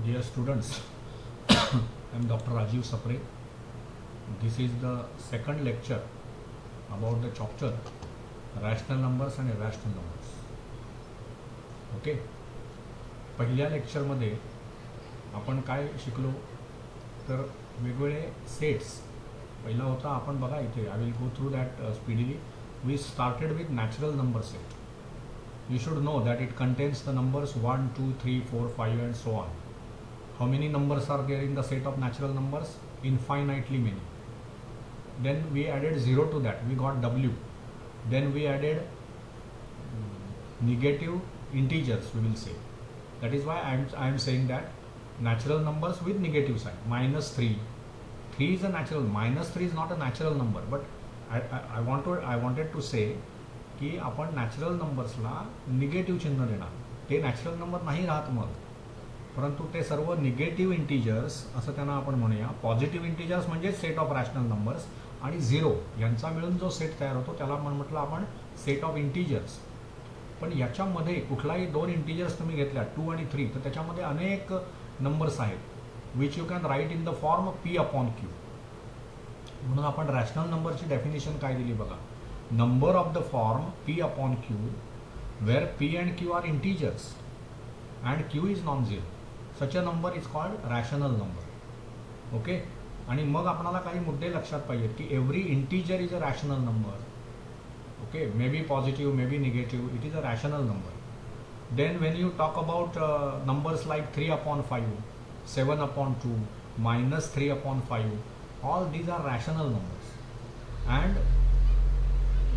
Dear students, I am Dr. Rajiv Sapre. This is the second lecture about the chapter rational numbers and irrational numbers. Okay, पहिल्या लेक्चरमध्ये आपण काय शिकलो तर वेगवेगळे सेट्स. पहिला होता आपण बघा इथे, I will go through that speedily. We started with natural number set. You should know that it contains the numbers 1, 2, 3, 4, 5 and so on. How many numbers are there in the set of natural numbers? Infinitely many. Then we added 0 to that, we got W. Then we added negative integers, we will say. That is why I am saying that natural numbers with negative sign. Minus 3. 3 is a natural, minus 3 is not a natural number, but I wanted to say की आपण natural नंबर्सला negative चिन्ह देणार. ते natural number नाही राहत मग, परंतु ते सर्व निगेटिव्ह इंटिजर्स असं त्यांना आपण म्हणूया. पॉझिटिव्ह इंटिजर्स म्हणजे सेट ऑफ रॅशनल नंबर्स आणि 0 यांचा मिळून जो सेट तयार होतो त्याला म्हटलं आपण सेट ऑफ इंटिजर्स. पण याच्यामध्ये कुठलाही 2 इंटिजर्स तुम्ही घेतल्या 2 आणि 3 तर त्याच्यामध्ये अनेक नंबर्स आहेत which you can write in the form P/Q. म्हणून आपण रॅशनल नंबरची डेफिनेशन काय दिली बघा. Number of the form P/Q where P and Q are integers and Q is non-zero. Such a number is called rational number. Okay? आणि मग आपल्याला काही मुद्दे लक्षात पाहिजेत की every integer is a rational number. Okay? Maybe positive, maybe negative. It is a rational number. Then when you talk about numbers like 3/5, 7/2, -3/5, all these are rational numbers. And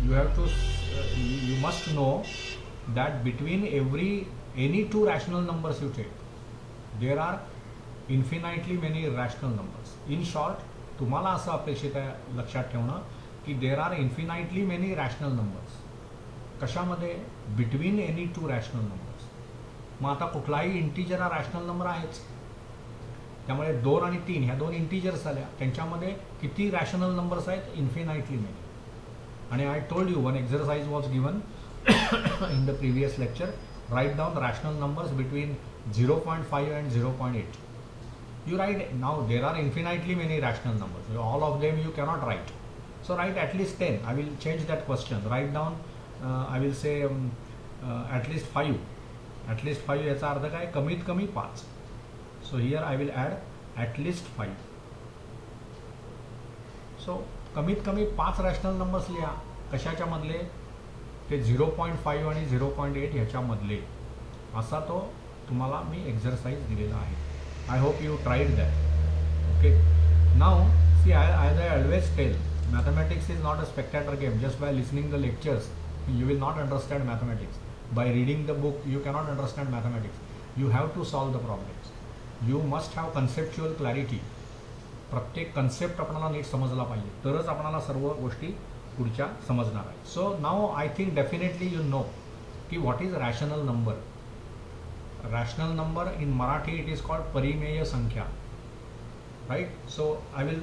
you must know that between any two rational numbers you take, there are infinitely many irrational numbers. In short, तुम्हाला असं अपेक्षित आहे लक्षात ठेवणं की there are infinitely many rational numbers. कशामध्ये? Between any two rational numbers. मग आता कुठलाही इंटिजर हा रॅशनल नंबर आहेच. त्यामुळे 2 आणि 3 ह्या 2 इंटिजर्स झाल्या, त्यांच्यामध्ये किती रॅशनल नंबर्स आहेत? Infinitely many. And I told you one exercise was given in the previous lecture. Write down rational numbers between 0.5 and 0.8. You write, now there are infinitely many rational numbers. All of them you cannot write. So write at least 10. I will change that question. Write down, I will say at least 5. At least 5 याचा अर्थ काय? कमीत कमी 5. So here I will add at least 5. So कमीत कमी 5 rational numbers लिहा. कशाच्या मधले? ते 0.5 आणि 0.8 ह्याच्यामधले. असा तो तुम्हाला मी एक्झरसाइज दिलेला आहे. I hope you tried that. Okay, now see I always tell, mathematics is not a spectator game. Just by listening the lectures you will not understand mathematics. By reading the book you cannot understand mathematics. You have to solve the problems. You must have conceptual clarity. प्रत्येक concept आपल्याला नीट समजला पाहिजे, तरच आपल्याला सर्व गोष्टी पुढच्या समजणार आहेत. So now I think definitely you know की what is rational number. Rational number in Marathi it is called परिमेय संख्या. Right? So I will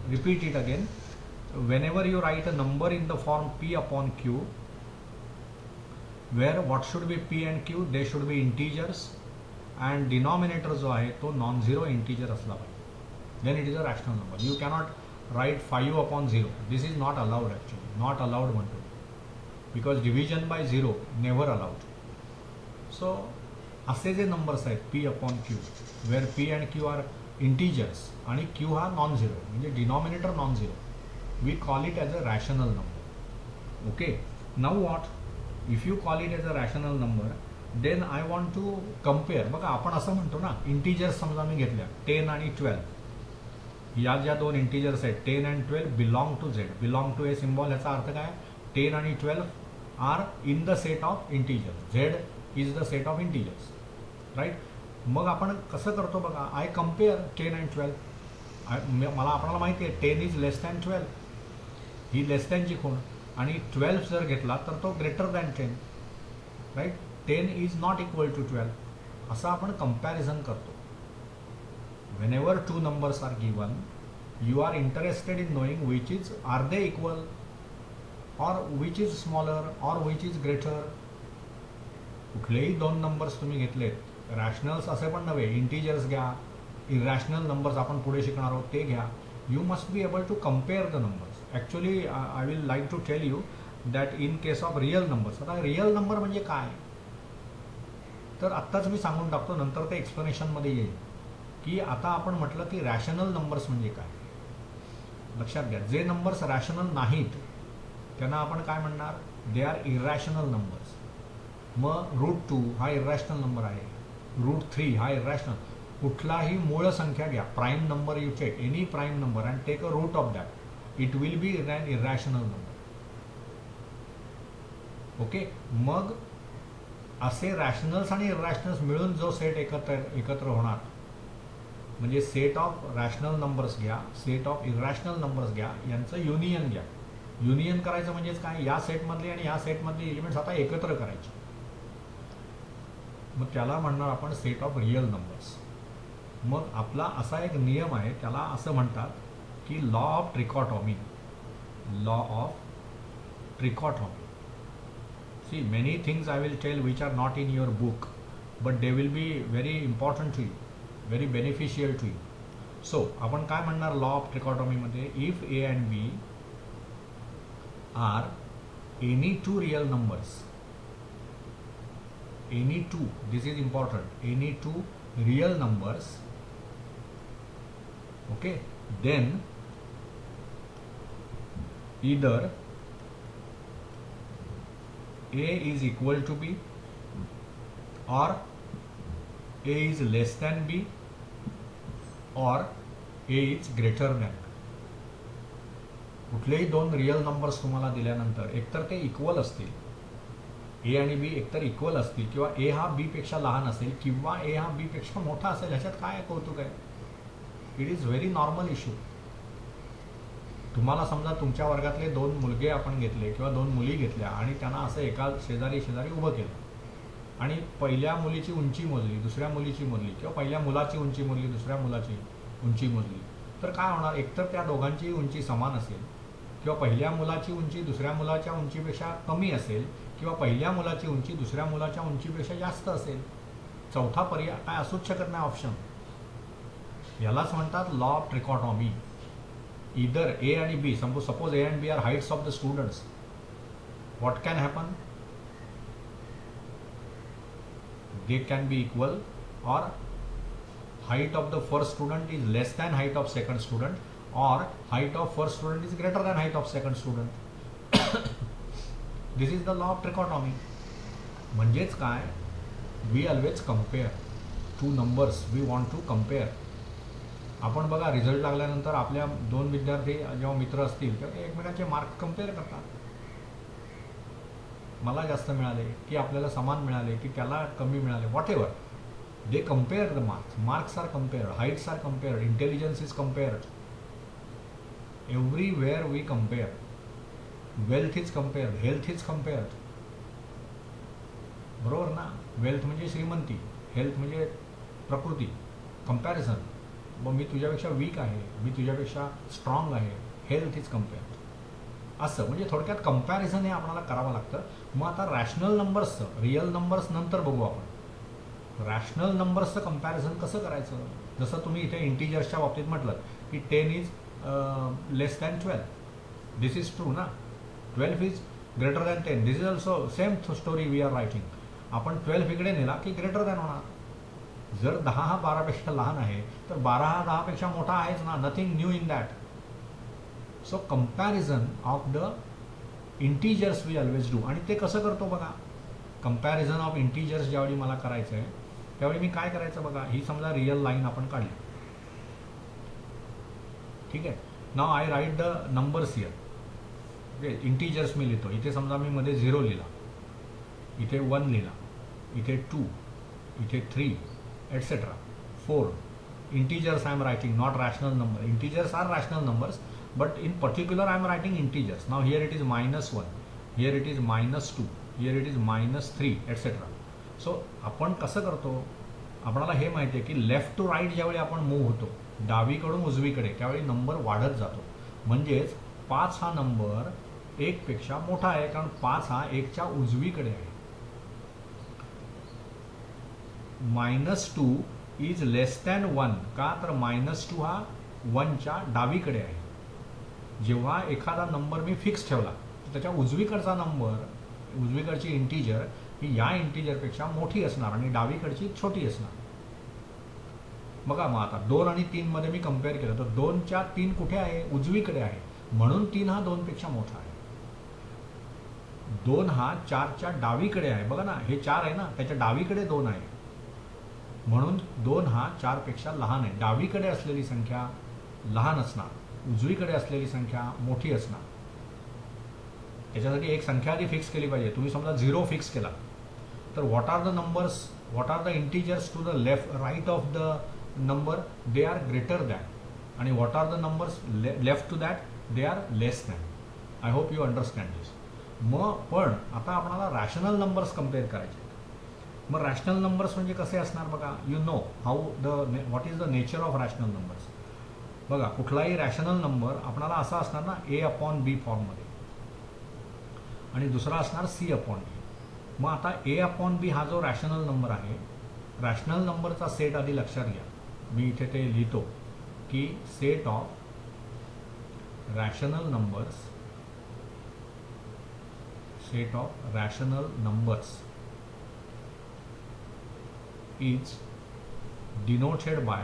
repeat it again. whenever you write a number in the form P/Q, where what should be P and Q, they should be integers and denominator जो आहे तो non-zero integer असला पाहिजे. Then it is a rational number. You cannot write 5/0. This is not allowed actually. Not allowed one to do. Because division by 0 never allowed. So असे जे numbers आहेत P/Q where P and Q are integers आणि Q हा non-zero म्हणजे denominator non-zero, we call it as a rational number. Okay, now what? If you call it as a rational number, then I want to compare. बघा आपण असं म्हणतो ना, integers समजा मी घेतल्या 10 आणि 12. या ज्या 2 इंटिजर्स आहेत 10 and 12 belong to Z. Belong to हे सिम्बॉल याचा अर्थ काय? 10 आणि 12 are in the set of integers. Z is the set of integers. Right? मग आपण कसं करतो बघा, आय कम्पेअर 10 and 12. मला आपल्याला माहिती आहे 10 इज लेस दॅन 12. ही लेस दॅनची कोण? आणि 12 जर घेतला तर तो greater than 10. Right? 10 is not equal to 12. असं आपण कंपॅरिझन करतो. Whenever 2 numbers are given, you are interested in knowing which is, are they equal or which is smaller or which is greater. कुठलेही दोन नंबर्स तुम्ही घेतलेत, रॅशनल्स असे पण नव्हे, इंटिजर्स घ्या, इरॅशनल नंबर्स आपण पुढे शिकणार आहोत ते घ्या, you must be able to compare the numbers. Actually I will like to tell you that in case of real numbers, आता रिअल नंबर म्हणजे काय तर आत्ताच मी सांगून टाकतो, नंतर ते एक्सप्लेनेशनमध्ये येईल. की आता आपण म्हटलं की रॅशनल नंबर्स म्हणजे काय. लक्षात घ्या, जे नंबर्स रॅशनल नाहीत त्यांना आपण काय म्हणणार, दे आर इरॅशनल नंबर्स. मग √2 हा इरॅशनल नंबर आहे, √3 हा इरॅशनल. कुठलाही मूळ संख्या घ्या, prime number you take any prime number and take a root of that, it will be an irrational number. Okay, मग असे रॅशनल्स आणि इरॅशनल्स मिळून जो सेट एकत्र होणार म्हणजे सेट ऑफ रॅशनल नंबर्स घ्या, सेट ऑफ इरॅशनल नंबर्स घ्या, यांचं युनियन घ्या. युनियन करायचं म्हणजेच काय, या सेटमधली आणि या सेटमधली एलिमेंट्स आता एकत्र करायचे, मग त्याला म्हणणार आपण सेट ऑफ रिअल नंबर्स. मग आपला असा एक नियम आहे, त्याला असं म्हणतात की law of trichotomy. Law of trichotomy. See many things I will tell which are not in your book, but they will be very important to you, very beneficial to you. So आपण काय म्हणणार law of ट्रिकॉटॉमीमध्ये, if A and B are any two real numbers, any two, this is important, any two real numbers, okay, then either a is equal to b or a is less than b or a is greater than. कुठलेही दोन real numbers तुम्हाला दिल्यानंतर एकतर ते equal असतील, ए आणि बी एकतर equal असतील, किंवा ए हा बी पेक्षा लहान असेल किंवा ए हा बी पेक्षा मोठा असेल. ह्याच्यात काय कौतुक आहे, it is very normal issue. तुम्हाला समजा तुमच्या वर्गातले दोन मुलगे आपण घेतले किंवा दोन मुली घेतल्या आणि त्यांना असं एका शेजारी उभं केलं आणि पहिल्या मुलीची उंची मोजली, दुसऱ्या मुलीची मोजली, किंवा पहिल्या मुलाची उंची मोजली, दुसऱ्या मुलाची उंची मोजली, तर काय होणार, एकतर त्या दोघांची उंची समान असेल, किंवा पहिल्या मुलाची उंची दुसऱ्या मुलाच्या उंचीपेक्षा कमी असेल, किंवा पहिल्या मुलाची उंची दुसऱ्या मुलाच्या उंचीपेक्षा जास्त असेल. चौथा पर्याय काय असूच शकत नाही ऑप्शन. यालाच म्हणतात लॉ ऑफ ट्रिकॉटॉमी. इदर ए आणि B, suppose A and B are heights of the students, what can happen, they can be equal, or height of the first student is less than height of second student, or height of first student is greater than height of second student. This is the law of trichotomy. म्हणजेच काय, we always compare two numbers, we want to compare. आपण बघा result लागल्यानंतर आपल्या दोन विद्यार्थी जेव्हा मित्र असतील तेव्हा एकमेकांचे मार्क कम्पेअर करतात. मला जास्त मिळाले की आपल्याला समान मिळाले की त्याला कमी मिळाले, what ever. They compare the marks. Marks are compared, heights are compared, intelligence is compared. Everywhere we compare. Wealth is compared, health is compared. बरोबर ना, वेल्थ म्हणजे श्रीमंती, हेल्थ म्हणजे प्रकृती. कंपॅरिझन, मग मी तुझ्यापेक्षा वीक आहे, मी तुझ्यापेक्षा स्ट्रॉंग आहे, हेल्थ इज कम्पेअर्ड. असं म्हणजे थोडक्यात कंपॅरिझन हे आपल्याला करावं लागतं. मग आता रॅशनल नंबर्सचं, रिअल नंबर्स नंतर बघू आपण. रॅशनल नंबर्सचं कंपॅरिझन कसं करायचं, जसं तुम्ही इथे इंटिजर्सच्या बाबतीत म्हटलं की 10 is less than 12, this is true ना, 12 is greater than 10, this is also same story we are writing. आपण 12 इकडे नेला की ग्रेटर दॅन होणार. जर 10 हा 12पेक्षा लहान आहे तर 12 हा 10पेक्षा मोठा आहेच ना, nothing new in that. So comparison of the integers we always do. आणि ते कसं करतो बघा, कंपॅरिझन ऑफ इंटिजर्स ज्यावेळी मला करायचं आहे त्यावेळी मी काय करायचं बघा, ही समजा रिअल लाईन आपण काढली, ठीक आहे. Now I write the numbers here, okay. Integers मी लिहितो, इथे समजा मी मध्ये 0 लिहिला, इथे 1 लिहिला, इथे 2, इथे 3 etcetera 4. Integers I am writing, not rational number. Integers are rational numbers, but in particular I am writing integers. Now here it is -1, here it is -2, here it is -3 etcetera. So आपण कसं करतो, आपल्याला हे माहिती आहे की left to right ज्यावेळी आपण मूव्ह होतो, डावीकडून उजवीकडे, त्यावेळी नंबर वाढत जातो. म्हणजेच 5 हा नंबर 1पेक्षा मोठा आहे, कारण 5 हा 1च्या उजवीकडे आहे. -2 इज लेस दॅन 1. का तर -2 हा 1च्या डावीकडे आहे. जेव्हा एखादा नंबर मी फिक्स ठेवला तर त्याच्या उजवीकडचा नंबर, उजवीकडची इंटीजर ही या इंटीजरपेक्षा मोठी असणार आणि डावीकडची छोटी असणार. बघा मग आता 2 आणि 3 मध्ये मी कम्पेअर केलं तर 2च्या 3 कुठे आहे? उजवीकडे आहे. म्हणून 3 हा 2 पेक्षा मोठा आहे. 2 हा 4च्या डावीकडे आहे. बघा ना, हे 4 आहे ना, त्याच्या डावीकडे 2 आहे. म्हणून 2 हा 4 पेक्षा लहान आहे. डावीकडे असलेली संख्या लहान असणार, उजवीकडे असलेली संख्या मोठी असणार. त्याच्यासाठी एक संख्या आधी फिक्स केली पाहिजे. तुम्ही समजा 0 फिक्स केला तर what are the numbers, what are the integers to the right of the number, they are greater than. आणि what are the numbers left to that, they are less than. I hope you understand this. मग पण आता आपल्याला rational numbers compare करायचे. मग rational numbers म्हणजे कसे असणार बघा. You know how what is the nature of rational numbers. बघा, कुठलाही रॅशनल नंबर आपल्याला असा असणार ना A/B फॉर्ममध्ये, आणि दुसरा असणार C/D. मग आता A/B हा जो रॅशनल नंबर आहे, रॅशनल नंबरचा सेट आधी लक्षात घ्या. मी इथे ते लिहितो की set of rational numbers, set of rational numbers is denoted by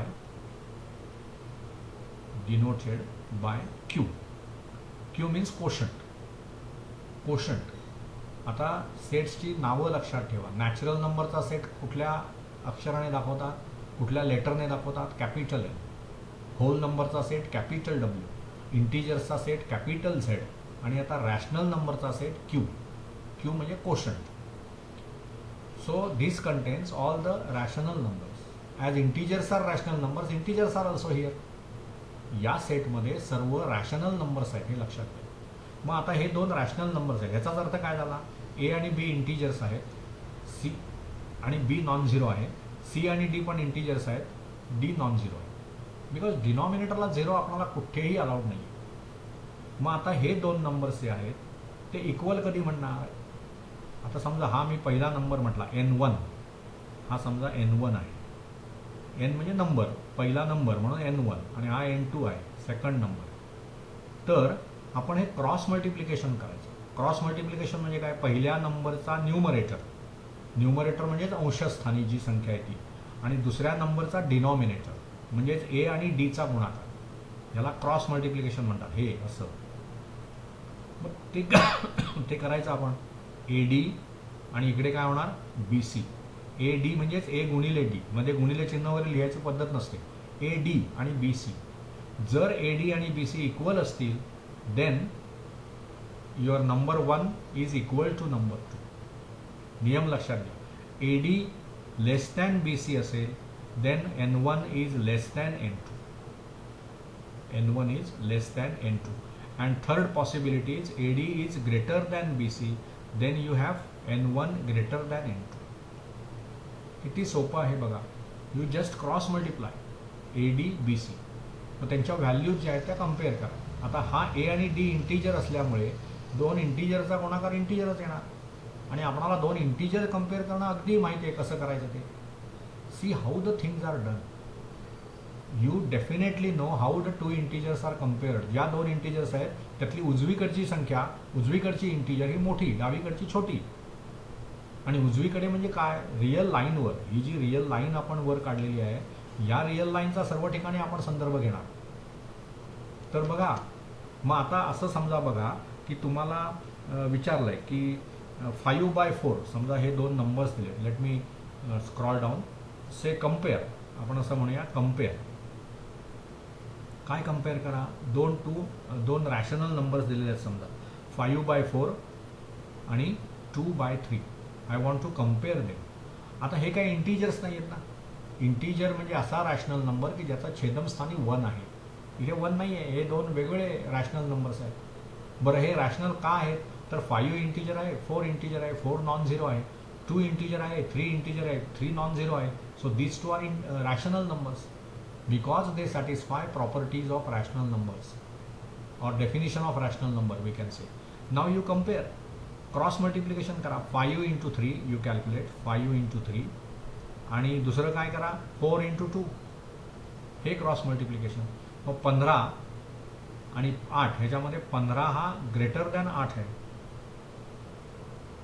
Q. Q means quotient. आता सेट्सची नावं लक्षात ठेवा. नॅचरल नंबरचा सेट कुठल्या अक्षराने दाखवतात, कुठल्या लेटरने दाखवतात? Capital N. होल नंबरचा सेट कॅपिटल W. इंटीजर्सचा सेट कॅपिटल Z. आणि आता रॅशनल नंबरचा सेट Q म्हणजे quotient. So this contains all the rational numbers. As integers are rational numbers, integers are also here. या सेटमध्ये सर्व रॅशनल नंबर्स आहेत, हे लक्षात घ्या. मग आता हे 2 रॅशनल नंबर्स आहेत. याचाच अर्थ काय झाला? A आणि B इंटीजर्स आहेत, C आणि B नॉन झिरो आहे. C आणि D पण इंटीजर्स आहेत, D नॉन झिरो आहे. बिकॉज डिनॉमिनेटरला 0 आपल्याला कुठेही अलाउड नाही. मग आता हे 2 नंबर्स जे आहेत ते इक्वल कधी म्हणणार? आता समजा हा मी पहिला नंबर म्हटला N1, हा समजा N1 आहे. N म्हणजे नंबर, पहिला नंबर म्हणून N1, आणि हा N2 आहे, सेकंड नंबर. तर आपण हे क्रॉस मल्टिप्लिकेशन करायचं. क्रॉस मल्टिप्लिकेशन म्हणजे काय? पहिल्या नंबरचा न्यूमरेटर म्हणजेच अंशस्थानी जी संख्या आहे ती, आणि दुसऱ्या नंबरचा डिनॉमिनेटर म्हणजेच A आणि D चा गुणाकार, याला क्रॉस मल्टिप्लिकेशन म्हणतात. हे असं मग ते करायचं आपण. AD आणि इकडे काय होणार? BC. AD म्हणजेच A गुणिले D, मध्ये गुणिले चिन्हावरील लिहायची पद्धत नसते. AD आणि BC. जर AD आणि BC इक्वल असतील, then your number 1 is equal to number 2. नियम लक्षात घ्या. AD लेस दॅन BC असेल, then N1 is less than N2. N1 is less than N2. And third possibility is AD is greater than BC, then you have N1 greater than N2. किती सोपं आहे बघा. You just cross multiply AD BC. मग त्यांच्या values ज्या आहेत त्या compare करा. आता हा A आणि D इंटीजर असल्यामुळे 2 इंटीजरचा गुणाकार इंटीजरच येणार, आणि आपल्याला 2 इंटीजर कम्पेअर करणं अगदी माहिती आहे कसं करायचं ते. See how the things are done. You definitely know how the 2 integers are compared. ज्या 2 इंटीजर्स आहेत त्यातली उजवीकडची संख्या, उजवीकडची इंटीजर ही मोठी, डावीकडची छोटी. आणि उजवीकडे म्हणजे काय? रिअल लाईनवर. ही जी रिअल लाईन आपण वर काढलेली आहे, या रिअल लाईनचा सर्व ठिकाणी आपण संदर्भ घेणार. तर बघा, मग आता असं समजा बघा की तुम्हाला विचारलंय की 5/4 समजा हे 2 नंबर्स दिले. Let me scroll down. Say compare, आपण असं म्हणूया कम्पेअर. काय कम्पेअर करा? 2 रॅशनल नंबर्स दिलेले आहेत समजा 5/4 आणि 2/3. I want to compare them. आता हे काही इंटीजर्स नाही आहेत ना. इंटीजर म्हणजे असा रॅशनल नंबर की ज्याचा छेदनस्थानी 1 आहे. इथे 1 नाही आहे. हे 2 वेगळे रॅशनल नंबर्स आहेत. बरं, हे रॅशनल का आहेत? तर 5 इंटीजर आहे, 4 इंटीजर आहे, 4 नॉन झिरो आहे, 2 इंटीजर आहे, 3 इंटीजर आहे, 3 नॉन झिरो आहे. So these 2 are rational numbers because they satisfy properties of rational numbers or definition of rational number, we can say. Now you compare, cross multiplication करा. 5 into 3 you calculate. 5 into 3 आणि दुसरं काय करा 4 × 2 हे cross multiplication. मग 15 आणि 8 ह्याच्यामध्ये 15 हा ग्रेटर दॅन 8 आहे,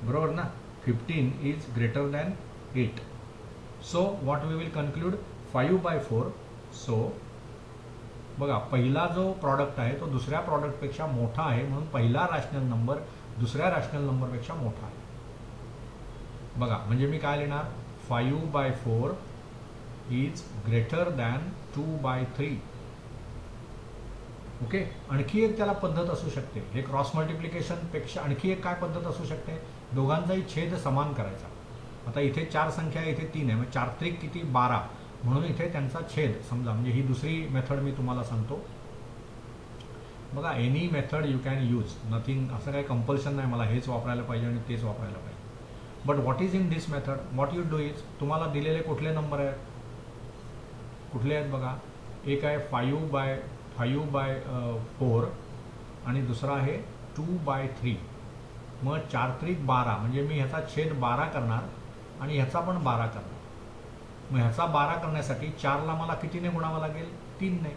बरोबर ना. 15 is greater than 8. So what we will conclude 5/4. सो बघा पहिला जो प्रॉडक्ट आहे तो दुसऱ्या प्रॉडक्टपेक्षा मोठा आहे, म्हणून पहिला रॅशनल नंबर दुसऱ्या रॅशनल नंबरपेक्षा मोठा आहे. बघा म्हणजे मी काय लिहिणार 5/4 इज ग्रेटर दॅन 2/3. ओके. आणखी एक त्याला पद्धत असू शकते, हे क्रॉस मल्टिप्लिकेशनपेक्षा आणखी एक काय पद्धत असू शकते, दोघांचाही छेद समान करायचा. आता इथे 4 संख्या आहे, इथे 3 आहे, मग 4 त्रिक किती 12, म्हणून इथे त्यांचा छेद समजा. म्हणजे ही दुसरी मेथड मी तुम्हाला सांगतो. बघा any method you can use, nothing, असं काही कंपल्शन नाही मला हेच वापरायला पाहिजे आणि तेच वापरायला पाहिजे. But what is in this method, what you do is, तुम्हाला दिलेले कुठले नंबर आहेत, कुठले आहेत बघा. एक आहे 5/4 आणि दुसरा आहे 2/3. मग 4 त्रिक 12, म्हणजे मी ह्याचा छेद 12 करणार आणि ह्याचा पण 12 करणार. मग ह्याचा 12 करण्यासाठी 4ला मला कितीने गुणावं लागेल, 3ने,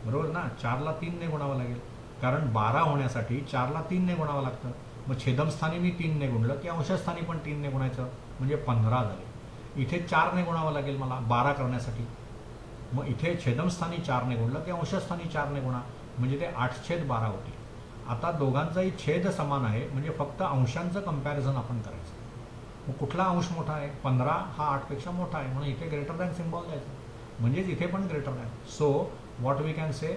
बरोबर ना. 4ला 3ने गुणावं लागेल, कारण 12 होण्यासाठी 4ला 3ने गुणावं लागतं. मग छेदमस्थानी मी 3ने गुणलं की अंशस्थानी पण 3ने गुणायचं, म्हणजे 15 झाले. इथे 4ने गुणावं लागेल मला 12 करण्यासाठी, मग इथे छेदमस्थानी 4ने गुणलं की अंशस्थानी 4ने गुणा, म्हणजे ते 8/12 होते. आता दोघांचाही छेद समान आहे, म्हणजे फक्त अंशांचं कंपॅरिझन आपण करायचं. मग कुठला अंश मोठा आहे, 15 हा 8पेक्षा मोठा आहे, म्हणून इथे ग्रेटर दॅन सिम्बॉल द्यायचं, म्हणजेच इथे पण greater than. So what we can say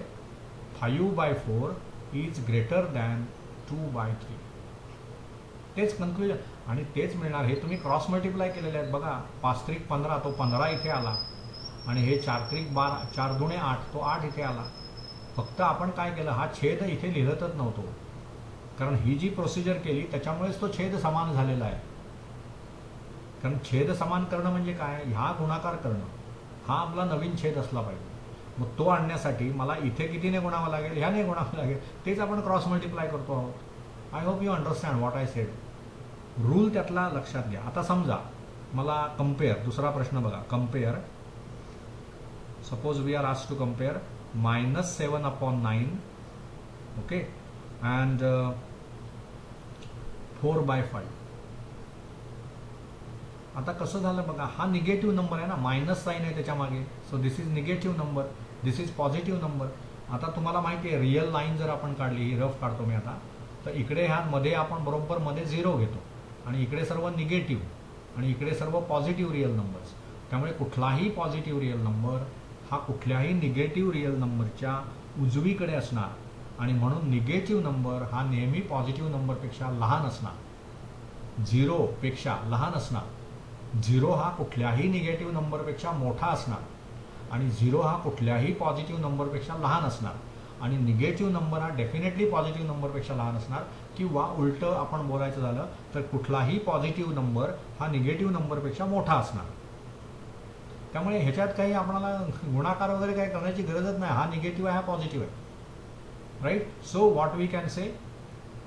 5/4 is greater than 2/3. तेच कन्क्लुजन आणि तेच मिळणार. हे तुम्ही क्रॉस मल्टिप्लाय केलेले आहेत बघा. 5 त्रिक 15 तो 15 इथे आला, आणि हे 4 त्रिक 12, 4 दुणे 8 तो 8 इथे आला. फक्त आपण काय केलं, हा छेद इथे लिहितच नव्हतो, कारण ही जी प्रोसिजर केली त्याच्यामुळेच तो छेद समान झालेला आहे. कारण छेद समान करणं म्हणजे काय, ह्या गुणाकार करणं हा आपला नवीन छेद असला पाहिजे. मग तो आणण्यासाठी मला इथे कितीने गुणावं लागेल, ह्याने गुणावं लागेल. तेच आपण क्रॉस मल्टिप्लाय करतो आहोत. I hope you understand what I said. Rule त्यातला लक्षात घ्या. आता समजा मला कम्पेअर, दुसरा प्रश्न बघा, compare, suppose we are asked to compare -7/9, okay, and 4/5. आता कसं झालं बघा, हा निगेटिव्ह नंबर आहे ना, मायनस साईन आहे त्याच्या मागे, so this is negative number, this is positive number. आता तुम्हाला माहिती आहे रिअल लाईन जर आपण काढली, ही रफ काढतो मी आता, तर इकडे ह्या मध्ये आपण बरोबर मध्ये 0 घेतो, आणि इकडे सर्व निगेटिव्ह आणि इकडे सर्व पॉझिटिव्ह रिअल नंबर्स. त्यामुळे कुठलाही पॉझिटिव्ह रिअल नंबर हा कुठल्याही निगेटिव्ह रिअल नंबरच्या उजवीकडे असणार, आणि म्हणून निगेटिव्ह नंबर हा नेहमी पॉझिटिव्ह नंबरपेक्षा लहान असणार, 0 पेक्षा लहान असणार. 0 हा कुठल्याही निगेटिव्ह नंबरपेक्षा मोठा असणार, आणि 0 हा कुठल्याही पॉझिटिव्ह नंबरपेक्षा लहान असणार, आणि निगेटिव्ह नंबर हा डेफिनेटली पॉझिटिव्ह नंबरपेक्षा लहान असणार. किंवा उलटं आपण बोलायचं झालं तर कुठलाही पॉझिटिव्ह नंबर हा निगेटिव्ह नंबरपेक्षा मोठा असणार. त्यामुळे ह्याच्यात काही आपल्याला गुणाकार वगैरे काही करण्याची गरजच नाही. हा निगेटिव्ह आहे, हा पॉझिटिव्ह आहे, right. So what we can say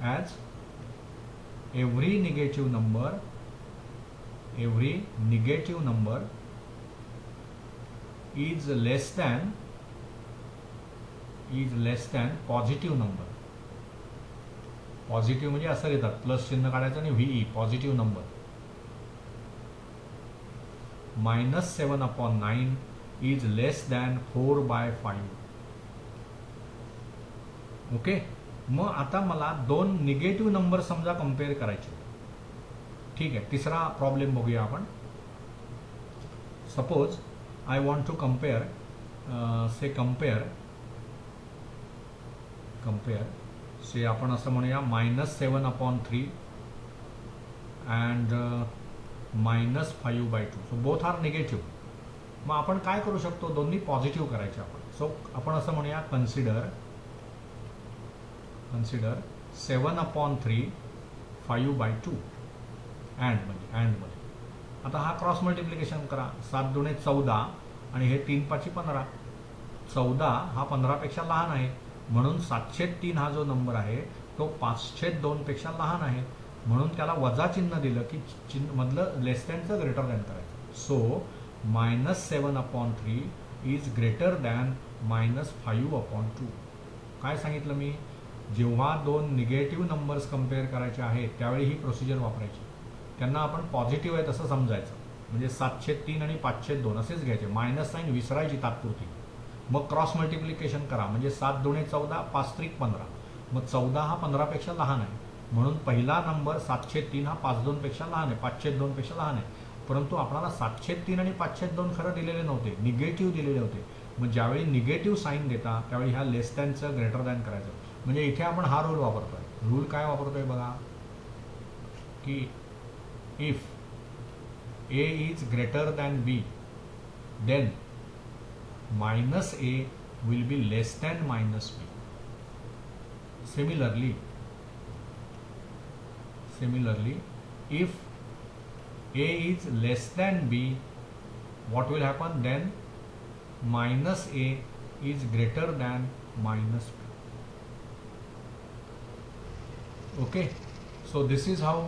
as every negative number is less than positive number. Positive म्हणजे असं लिहितात, प्लस चिन्ह काढायचं आणि व्हीई, positive number. -7/9 is less than 4/5. Okay. मग आता मला 2 निगेटिव्ह नंबर समजा कम्पेअर करायचे. ठीक आहे, तिसरा प्रॉब्लेम बघूया आपण. Suppose I want to compare say आपण असं म्हणूया -7/3 and -5/2. So both are negative. मग आपण काय करू शकतो, दोन्ही पॉझिटिव्ह करायचे आपण. सो आपण असं म्हणूया कन्सिडर 7/3 5/2 अँडमध्ये. आता हा क्रॉस मल्टिप्लिकेशन करा. 7 दुणे 14 आणि हे 3×5 15. 14 हा 15पेक्षा लहान आहे, म्हणून 7/3 हा जो नंबर आहे तो 5/2 पेक्षा लहान आहे, म्हणून त्याला वजा चिन्ह दिलं की मधलं लेस दॅनचं ग्रेटर दॅन करायचं. So -7/3 is greater than -5/2. काय सांगितलं मी? जेव्हा दोन निगेटिव्ह नंबर्स कंपेअर करायचे आहेत त्यावेळी ही प्रोसिजर वापरायची. त्यांना आपण पॉझिटिव्ह आहे तसं समजायचं. म्हणजे 7/3 आणि 5/2 असेच घ्यायचे. मायनस साईन विसरायची तात्पुरती. मग क्रॉस मल्टिप्लिकेशन करा. म्हणजे 7 दुणे 14, 5 त्रिक 15. मग 14 हा 15पेक्षा लहान आहे. म्हणून पहिला नंबर 7/3 हा 5/2 पेक्षा लहान आहे, 5/2 पेक्षा लहान आहे. परंतु आपल्याला 7/3 आणि 5/2 खरं दिलेले नव्हते, निगेटिव्ह दिलेले होते. मग ज्यावेळी निगेटिव्ह साईन देता त्यावेळी ह्या लेस दॅनचं ग्रेटर दॅन करायचं. म्हणजे इथे आपण हा रूल वापरतोय. रूल काय वापरतोय बघा, की if a is greater than b, then minus a will be less than minus b. Similarly, if a is less than b, what will happen then? Minus a is greater than minus b. Okay, so this is how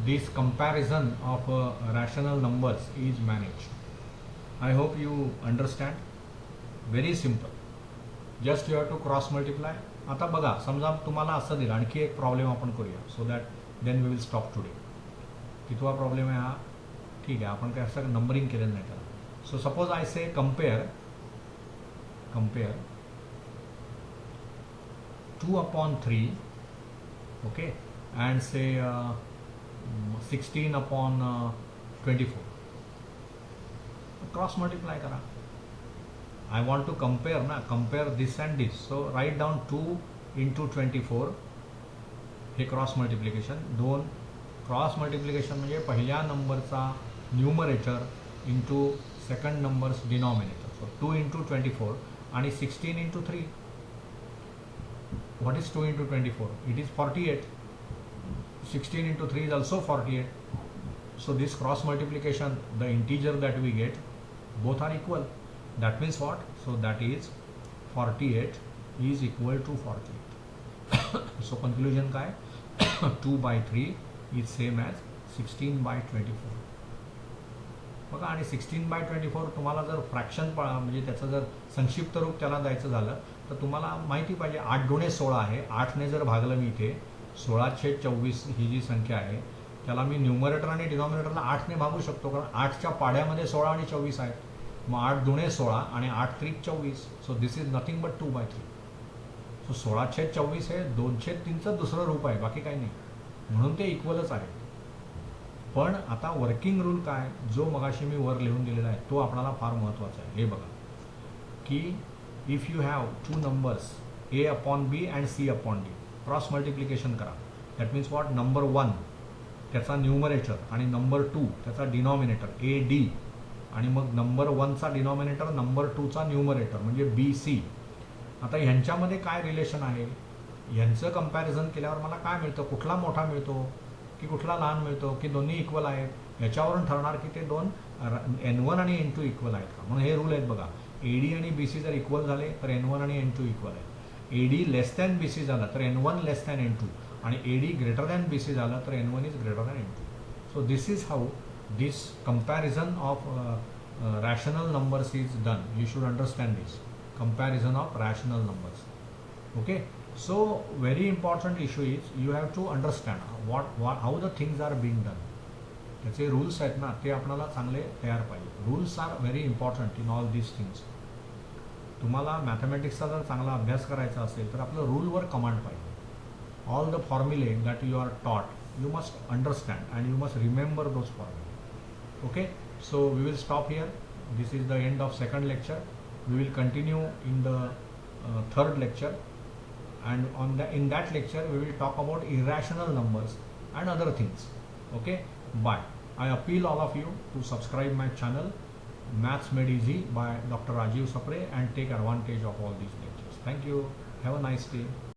this comparison of rational numbers is managed. I hope you understand. Very simple. Just you have to cross multiply. आता बघा, समजा तुम्हाला असं दिलं, आणखी एक problem आपण करूया, so that then we will stop today. कितवा प्रॉब्लेम आहे हा? ठीक आहे, आपण काय असं नंबरिंग केलेलं नाही त्याला. So suppose I say compare 2/3, okay, and say 16/24. Cross multiply करा. आय वॉन्ट टू कम्पेअर ना, compare this and this. So write down 2 × 24. हे क्रॉस मल्टिप्लिकेशन. 2 क्रॉस मल्टिप्लिकेशन म्हणजे पहिल्या नंबरचा numerator into second numbers denominator. So 2 × 24 आणि 16 × 3. What is 2 × 24? It is 48. 16 × 3 is also 48. So this cross multiplication, the integer that we get, both are equal. That means what? So that is 48 is equal to 48. So conclusion काय? 2/3 is same as 16/24. बघा, आणि 16/24 तुम्हाला जर fraction म्हणजे त्याचं जर संक्षिप्त रूप त्याला द्यायचं झालं तर तुम्हाला माहिती पाहिजे 8 दुणे 16 आहे. 8ने जर भागलं मी इथे 16/24 ही जी संख्या आहे त्याला मी न्यूमरेटर आणि डिनॉमिनेटरला 8ने भागू शकतो, कारण 8च्या पाड्यामध्ये 16 आणि 24 आहेत. मग 8 दुणे 16 आणि 8 त्रिक 24. So this is nothing but 2/3. So 16/24 हे 2/3चं दुसरं रूप आहे, बाकी काही नाही. म्हणून ते इक्वलच आहे. पण आता वर्किंग रूल काय, जो मगाशी मी वर लिहून दिलेला आहे तो आपल्याला फार महत्त्वाचा आहे. हे बघा, की if you have 2 numbers a/b and c/d, cross multiplication करा. That means what? नंबर 1 त्याचा न्यूमरेटर आणि नंबर 2 त्याचा डिनॉमिनेटर ad, आणि मग नंबर 1चा डिनॉमिनेटर नंबर 2चा न्यूमरेटर म्हणजे bc. आता ह्यांच्यामध्ये काय रिलेशन आहे? ह्यांचं कंपॅरिझन केल्यावर मला काय मिळतं? कुठला मोठा मिळतो की कुठला लहान मिळतो, की दोन्ही इक्वल आहेत? ह्याच्यावरून ठरणार की ते दोन n1 आणि n2 इक्वल आहेत का. म्हणून हे रूल आहेत बघा. ad आणि bc जर इक्वल झाले तर n1 आणि n2 इक्वल आहे. ad लेस दॅन bc झाला तर n1 लेस दॅन n2, आणि ad ग्रेटर दॅन bc झाला तर n1 is greater than n2. So this is how this comparison of rational numbers is done. You should understand this comparison of rational numbers. Okay, so very important issue is you have to understand how the things are being done. त्याचे rules आहेत ना, ते आपल्याला चांगले तयार पाहिजे. Rules are very important in all these things. तुम्हाला मॅथमॅटिक्सचा जर चांगला अभ्यास करायचा असेल तर आपलं रूलवर कमांड पाहिजे. All the formulae that you are taught you must understand and you must remember those formulae. Okay, so we will stop here. This is the end of second lecture. We will continue in the third lecture, and in that lecture we will talk about irrational numbers and other things. Okay, bye. I appeal all of you to subscribe my channel Maths Made Easy by Dr. Rajiv Sapre and take advantage of all these lectures. Thank you. Have a nice day.